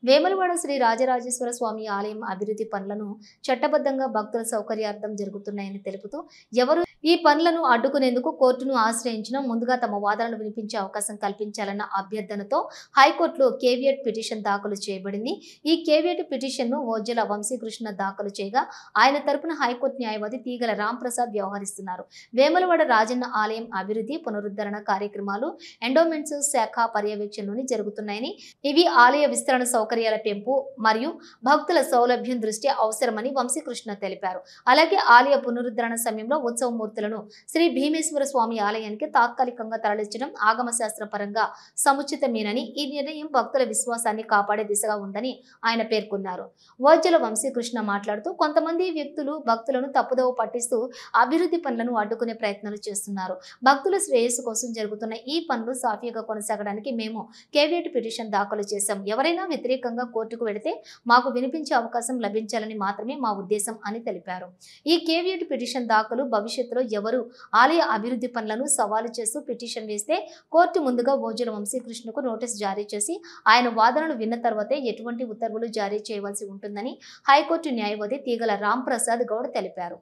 వేములవాడ శ్రీ రాజరాజేశ్వర స్వామి ఆలయం అభివృద్ధి పనులను చట్టబద్ధంగా భక్తుల సౌకర్యార్థం జరుగుతున్నాయని తెలుపుతూ ఎవరు ఈ పనులను అడ్డుకునేందుకు కోర్టును ఆశ్రయించినా ముందుగా తమ వాదనలు వినిపించే అవకాశం కల్పించాలన్న అభ్యర్థనతో హైకోర్టులో కేవియట్ పిటిషన్ దాఖలు చేయబడింది. ఈ కేవియట్ పిటిషన్ను ఓజ్జల వంశీకృష్ణ దాఖలు చేయగా ఆయన తరపున హైకోర్టు న్యాయవాది తీగల రాంప్రసాద్ వ్యవహరిస్తున్నారు. వేములవాడ రాజన్న ఆలయం అభివృద్ధి పునరుద్ధరణ కార్యక్రమాలు ఎండోమెంట్స్ శాఖ పర్యవేక్షణలోని జరుగుతున్నాయని, ఇవి ఆలయ విస్తరణ సౌకర్యాల పెంపు మరియు భక్తుల సౌలభ్యం దృష్ట్యా అవసరమని వంశీకృష్ణ తెలిపారు. అలాగే ఆలయ పునరుద్ధరణ సమయంలో ఉత్సవమూర్తులను శ్రీ భీమేశ్వర స్వామి ఆలయానికి తాత్కాలికంగా తరలించడం ఆగమశాస్త్ర పరంగా సముచితమేనని, ఈ నిర్ణయం భక్తుల విశ్వాసాన్ని కాపాడే దిశగా ఉందని ఆయన పేర్కొన్నారు. ఓజ్జల వంశీకృష్ణ మాట్లాడుతూ కొంతమంది వ్యక్తులు భక్తులను తప్పుదోవ పట్టిస్తూ అభివృద్ధి పనులను అడ్డుకునే ప్రయత్నాలు చేస్తున్నారు. భక్తుల శ్రేయస్సు కోసం జరుగుతున్న ఈ పనులు సాఫీగా కొనసాగడానికి మేము కేవియట్ పిటిషన్ దాఖలు చేశాం. ఎవరైనా వ్యతిరేకంగా కోర్టుకు వెళితే మాకు వినిపించే అవకాశం లభించాలని మాత్రమే మా ఉద్దేశం అని తెలిపారు. ఈ కేవియట్ పిటిషన్ దాఖలు భవిష్యత్తులో ఎవరు ఆలయ అభివృద్ధి పనులను సవాలు చేస్తూ పిటిషన్ వేస్తే కోర్టు ముందుగా ఓజ్జల వంశీకృష్ణకు నోటీసు జారీ చేసి ఆయన వాదనలు విన్న తర్వాతే ఎటువంటి ఉత్తర్వులు జారీ చేయవలసి ఉంటుందని హైకోర్టు న్యాయవాది తీగల రాంప్రసాద్ గౌడ్ తెలిపారు.